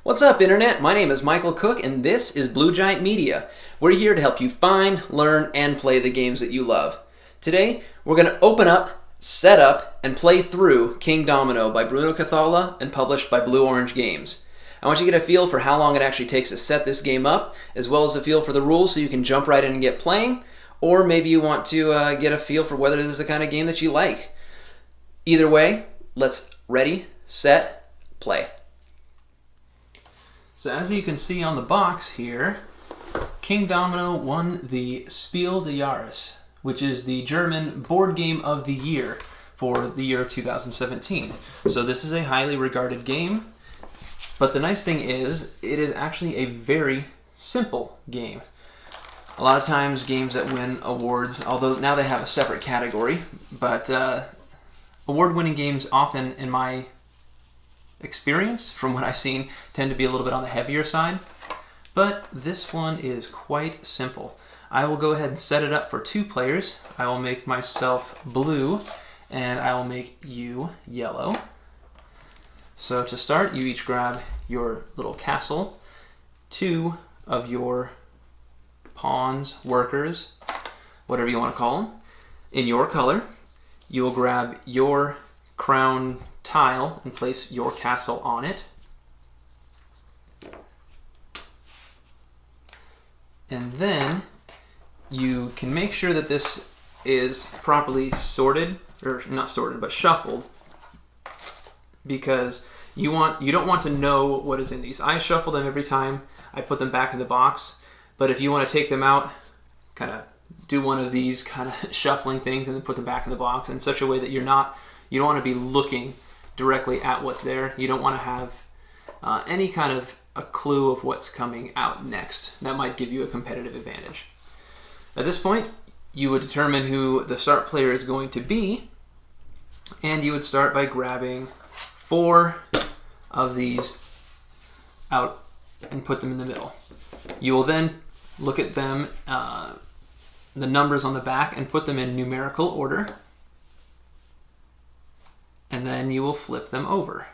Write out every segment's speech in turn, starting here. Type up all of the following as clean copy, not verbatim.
What's up, Internet? My name is Michael Cook, and this is Blue Giant Media. We're here to help you find, learn, and play the games that you love. Today, we're going to open up, set up, and play through Kingdomino by Bruno Cathala and published by Blue Orange Games. I want you to get a feel for how long it actually takes to set this game up, as well as a feel for the rules so you can jump right in and get playing, or maybe you want to get a feel for whether this is the kind of game that you like. Either way, let's ready, set, play. So as you can see on the box here, Kingdomino won the Spiel des Jahres, which is the German board game of the year for the year of 2017. So this is a highly regarded game, but the nice thing is it is actually a very simple game. A lot of times games that win awards, although now they have a separate category, but award-winning games often, in my experience, from what I've seen, tend to be a little bit on the heavier side. But this one is quite simple. I will go ahead and set it up for 2 players. I will make myself blue, and I will make you yellow. So to start, you each grab your little castle, 2 of your pawns, workers, whatever you want to call them, in your color. You will grab your crown tile and place your castle on it. And then you can make sure that this is properly sorted, or not sorted, but shuffled, because you don't want to know what is in these. I shuffle them every time I put them back in the box, but if you want to take them out, kind of do one of these kind of shuffling things and then put them back in the box in such a way that you don't want to be looking directly at what's there. You don't want to have any kind of a clue of what's coming out next. That might give you a competitive advantage. At this point, you would determine who the start player is going to be, and you would start by grabbing 4 of these out and put them in the middle. You will then look at them, the numbers on the back, and put them in numerical order, and then you will flip them over.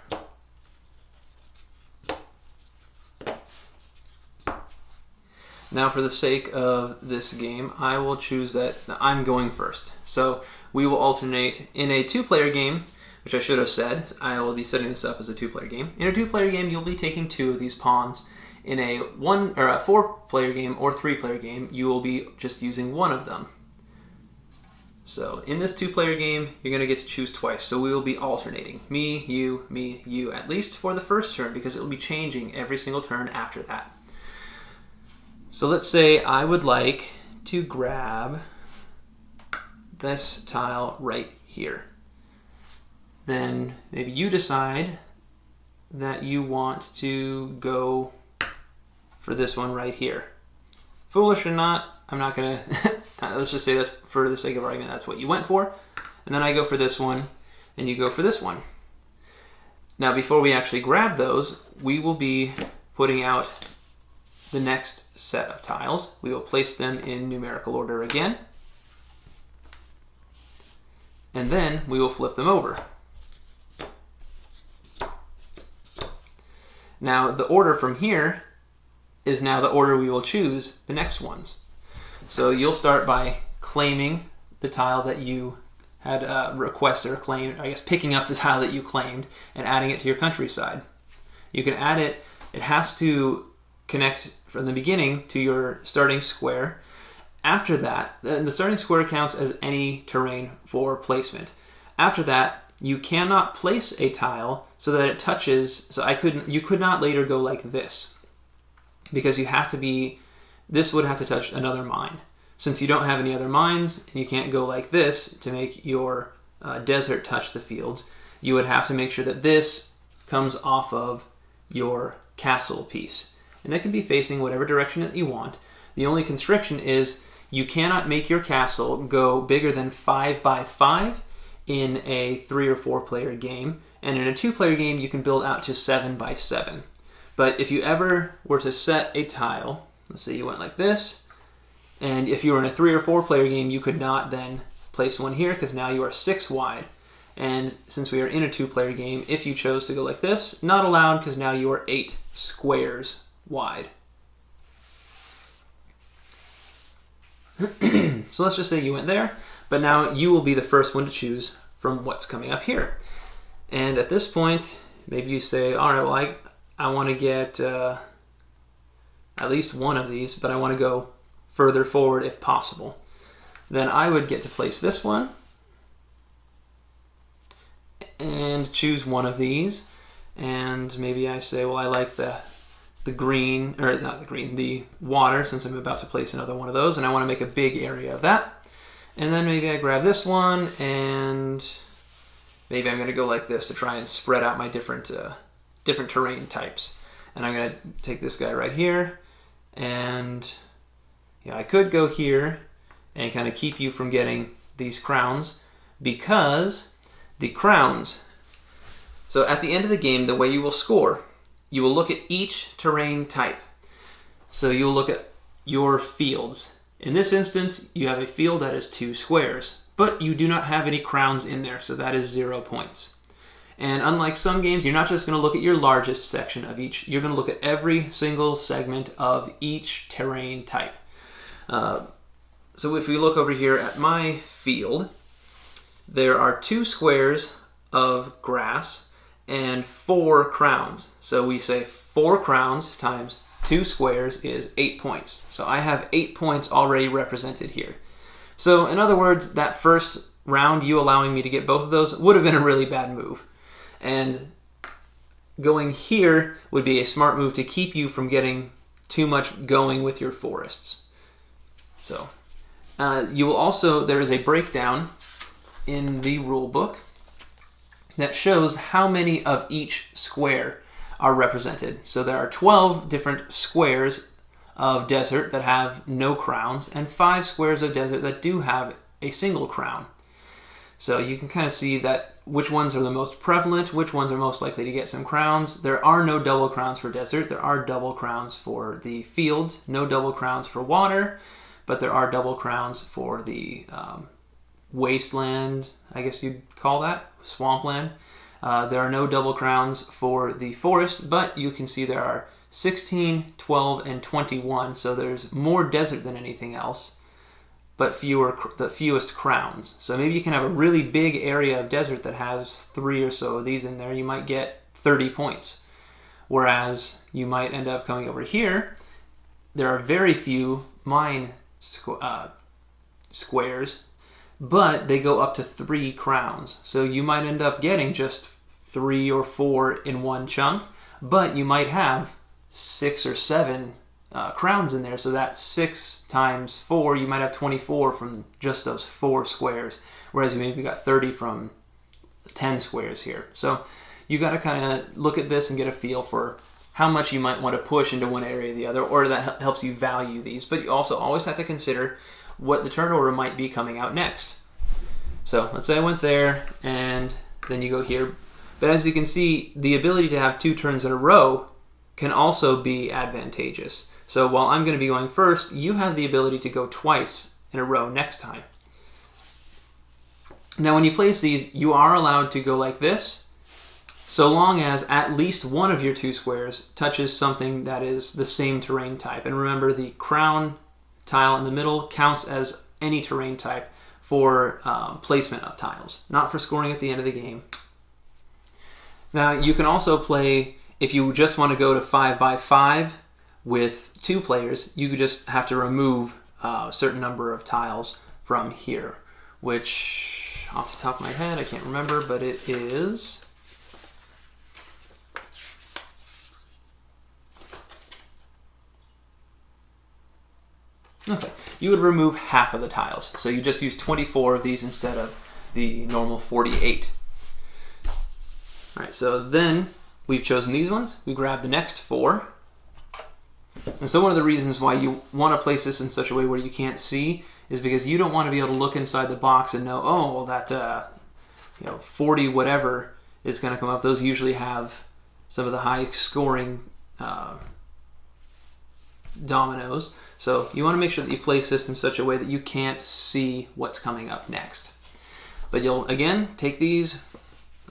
Now, for the sake of this game, I will choose that I'm going first. So we will alternate in a 2-player game, which I should have said. I will be setting this up as a 2-player game. In a 2-player game, you'll be taking 2 of these pawns. In a 4-player game or 3-player game, you will be just using 1 of them. So in this 2-player game, you're going to get to choose twice. So we will be alternating. Me, you, at least for the first turn, because it will be changing every single turn after that. So let's say I would like to grab this tile right here. Then maybe you decide that you want to go for this one right here. Foolish or not, I'm not going to... let's just say that's, for the sake of argument, that's what you went for. And then I go for this one, and you go for this one. Now, before we actually grab those, we will be putting out the next set of tiles. We will place them in numerical order again. And then we will flip them over. Now, the order from here is now the order we will choose the next ones. So you'll start by claiming the tile that you had requested or claimed, I guess picking up the tile that you claimed and adding it to your countryside. You can add it, it has to connect from the beginning to your starting square. After that, the starting square counts as any terrain for placement. After that, you cannot place a tile so that it touches, you could not later go like this, because this would have to touch another mine. Since you don't have any other mines, and you can't go like this to make your desert touch the fields, you would have to make sure that this comes off of your castle piece. And that can be facing whatever direction that you want. The only constriction is you cannot make your castle go bigger than 5 by 5 in a 3 or 4-player game. And in a 2-player game, you can build out to 7 by 7. But if you ever were to set a tile, let's say you went like this, and if you were in a 3 or 4-player game, you could not then place one here, because now you are 6 wide. And since we are in a 2-player game, if you chose to go like this, not allowed because now you are 8 squares wide. So let's just say you went there, but now you will be the first one to choose from what's coming up here. And at this point, maybe you say, all right, well, I want to get at least one of these, but I want to go further forward if possible. Then I would get to place this one and choose one of these. And maybe I say, well, I like the green, or not the green, the water, since I'm about to place another one of those, and I want to make a big area of that. And then maybe I grab this one, and maybe I'm going to go like this to try and spread out my different terrain types. And I'm going to take this guy right here, and I could go here and kind of keep you from getting these crowns, because the crowns, so at the end of the game, the way you will score, you will look at each terrain type. So you'll look at your fields. In this instance, you have a field that is 2 squares, but you do not have any crowns in there, so that is 0 points. And unlike some games, you're not just going to look at your largest section of each, you're going to look at every single segment of each terrain type. So if we look over here at my field, there are 2 squares of grass and 4 crowns. So we say 4 crowns times 2 squares is 8 points. So I have 8 points already represented here. So in other words, that first round, you allowing me to get both of those would have been a really bad move. And going here would be a smart move to keep you from getting too much going with your forests. So you will also, there is a breakdown in the rule book that shows how many of each square are represented. So there are 12 different squares of desert that have no crowns, and 5 squares of desert that do have a single crown. So you can kind of see that which ones are the most prevalent, which ones are most likely to get some crowns. There are no double crowns for desert. There are double crowns for the fields, no double crowns for water, but there are double crowns for the wasteland, I guess you'd call that, swampland. There are no double crowns for the forest, but you can see there are 16, 12, and 21, so there's more desert than anything else, but the fewest crowns. So maybe you can have a really big area of desert that has 3 or so of these in there, you might get 30 points. Whereas you might end up coming over here, there are very few mine squares, but they go up to 3 crowns. So you might end up getting just 3 or 4 in one chunk, but you might have 6 or 7 crowns in there. So that's 6 times 4, you might have 24 from just those 4 squares, whereas you maybe got 30 from 10 squares here. So you got to kind of look at this and get a feel for how much you might want to push into one area or the other, or that helps you value these. But you also always have to consider what the turn order might be coming out next. So let's say I went there, and then you go here. But as you can see, the ability to have 2 turns in a row can also be advantageous. So while I'm going to be going first, you have the ability to go twice in a row next time. Now when you place these, you are allowed to go like this, so long as at least one of your 2 squares touches something that is the same terrain type. And remember, the crown tile in the middle counts as any terrain type for placement of tiles, not for scoring at the end of the game. Now you can also play, if you just want to go to 5 by 5 with 2 players, you just have to remove a certain number of tiles from here, which off the top of my head I can't remember, but it is... Okay, you would remove half of the tiles. So you just use 24 of these instead of the normal 48. All right, so then we've chosen these ones. We grab the next 4. And so one of the reasons why you want to place this in such a way where you can't see is because you don't want to be able to look inside the box and know, oh, well, that 40 whatever is going to come up. Those usually have some of the high scoring dominoes. So you want to make sure that you place this in such a way that you can't see what's coming up next. But you'll, again, take these.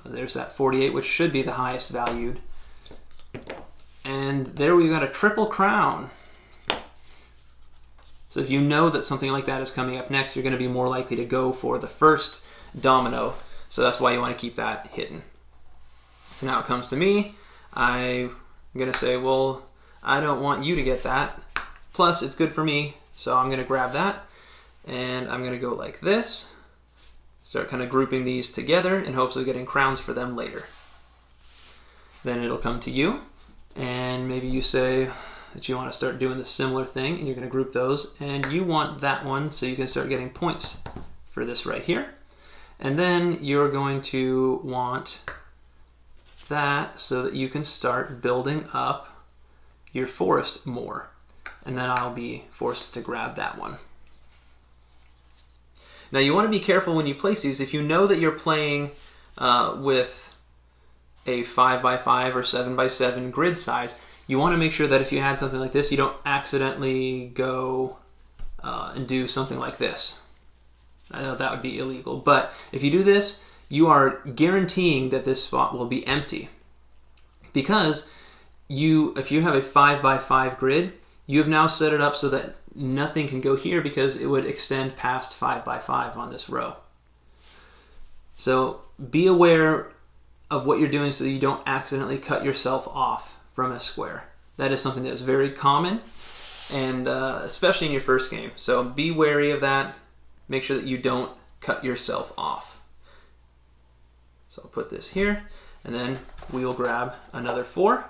There's that 48, which should be the highest valued. And there we've got a triple crown. So if you know that something like that is coming up next, you're going to be more likely to go for the first domino. So that's why you want to keep that hidden. So now it comes to me. I'm going to say, well, I don't want you to get that. Plus, it's good for me. So I'm going to grab that. And I'm going to go like this. Start kind of grouping these together in hopes of getting crowns for them later. Then it'll come to you. And maybe you say that you want to start doing the similar thing. And you're going to group those. And you want that one so you can start getting points for this right here. And then you're going to want that so that you can start building up your forest more. And then I'll be forced to grab that one. Now you want to be careful when you place these. If you know that you're playing with a 5x5 or 7x7 grid size, you want to make sure that if you had something like this, you don't accidentally go and do something like this. I know that would be illegal, but if you do this, you are guaranteeing that this spot will be empty. Because if you have a 5x5 grid, you have now set it up so that nothing can go here because it would extend past 5x5 on this row. So be aware of what you're doing so you don't accidentally cut yourself off from a square. That is something that is very common, and especially in your first game. So be wary of that. Make sure that you don't cut yourself off. So I'll put this here, and then we will grab another 4,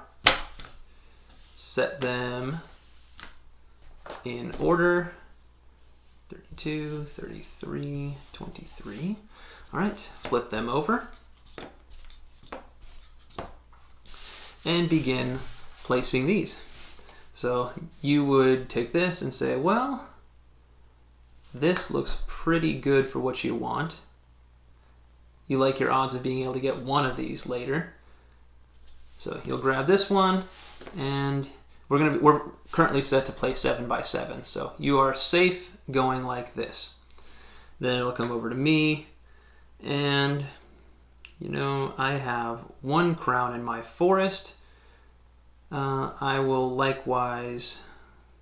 set them in order, 32, 33, 23. All right, flip them over and begin placing these. So you would take this and say, well, this looks pretty good for what you want. You like your odds of being able to get one of these later. So you'll grab this one, and we're currently set to play 7x7. So you are safe going like this. Then it'll come over to me, and you know, I have 1 crown in my forest. I will likewise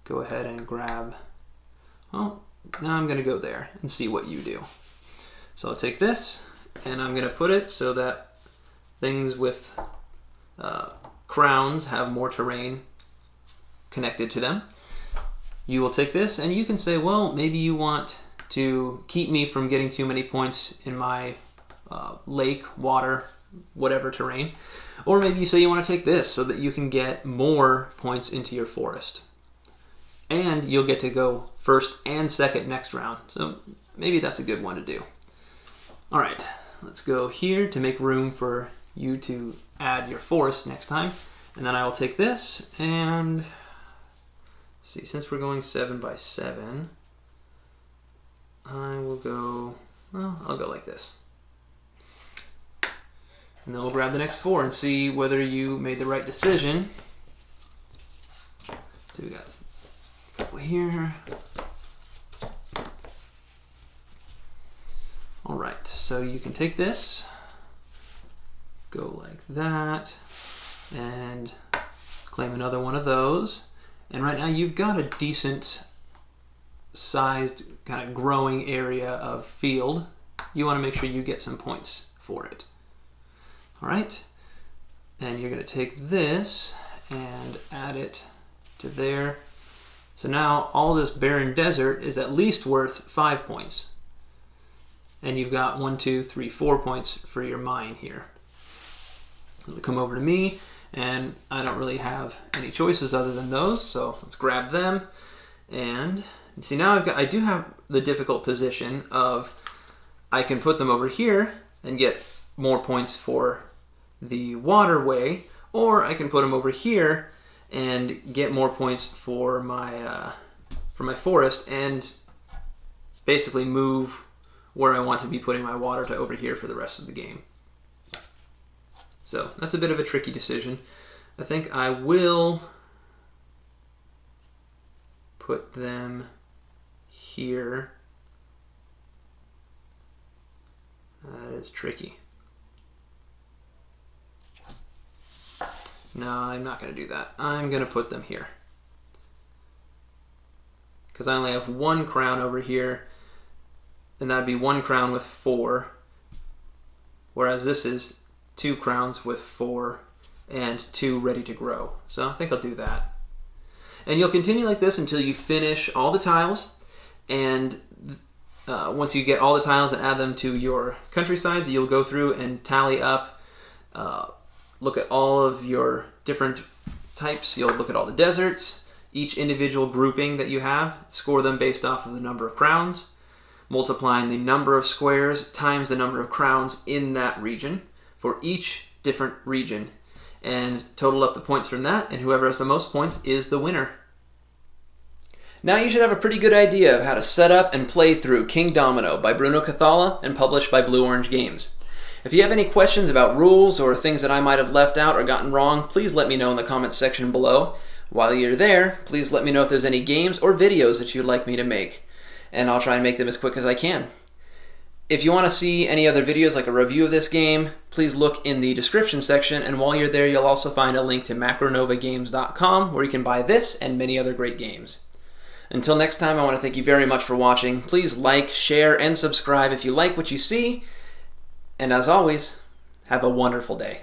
go ahead and grab, well, now I'm going to go there and see what you do. So I'll take this, and I'm going to put it so that things with crowns have more terrain connected to them. You will take this, and you can say, well, maybe you want to keep me from getting too many points in my lake, water, whatever terrain. Or maybe you say you want to take this so that you can get more points into your forest. And you'll get to go first and second next round. So maybe that's a good one to do. All right, let's go here to make room for you to add your forest next time. And then I will take this and see, since we're going 7x7, I will go, well, I'll go like this. And then we'll grab the next 4 and see whether you made the right decision. So we got a couple here. All right, so you can take this, go like that, and claim another one of those. And right now you've got a decent sized kind of growing area of field. You want to make sure you get some points for it. All right, and you're going to take this and add it to there. So now all this barren desert is at least worth 5 points. And you've got 1, 2, 3, 4 points for your mine here. It'll come over to me, and I don't really have any choices other than those, so let's grab them. And see, now I do have the difficult position of I can put them over here and get more points for the waterway, or I can put them over here and get more points for my forest, and basically move where I want to be putting my water to over here for the rest of the game. So that's a bit of a tricky decision. I think I will put them here. That is tricky. No, I'm not going to do that. I'm going to put them here. Because I only have one crown over here, and that'd be one crown with 4. Whereas this is 2 crowns with 4 and 2 ready to grow. So I think I'll do that. And you'll continue like this until you finish all the tiles. And once you get all the tiles and add them to your countrysides, you'll go through and tally up, look at all of your different types. You'll look at all the deserts, each individual grouping that you have, score them based off of the number of crowns, multiplying the number of squares times the number of crowns in that region for each different region, and total up the points from that, and whoever has the most points is the winner. Now you should have a pretty good idea of how to set up and play through Kingdomino by Bruno Cathala and published by Blue Orange Games. If you have any questions about rules or things that I might have left out or gotten wrong, please let me know in the comments section below. While you're there, please let me know if there's any games or videos that you'd like me to make, and I'll try and make them as quick as I can. If you want to see any other videos like a review of this game, please look in the description section, and while you're there you'll also find a link to macronovagames.com where you can buy this and many other great games. Until next time, I want to thank you very much for watching. Please like, share, and subscribe if you like what you see, and as always, have a wonderful day.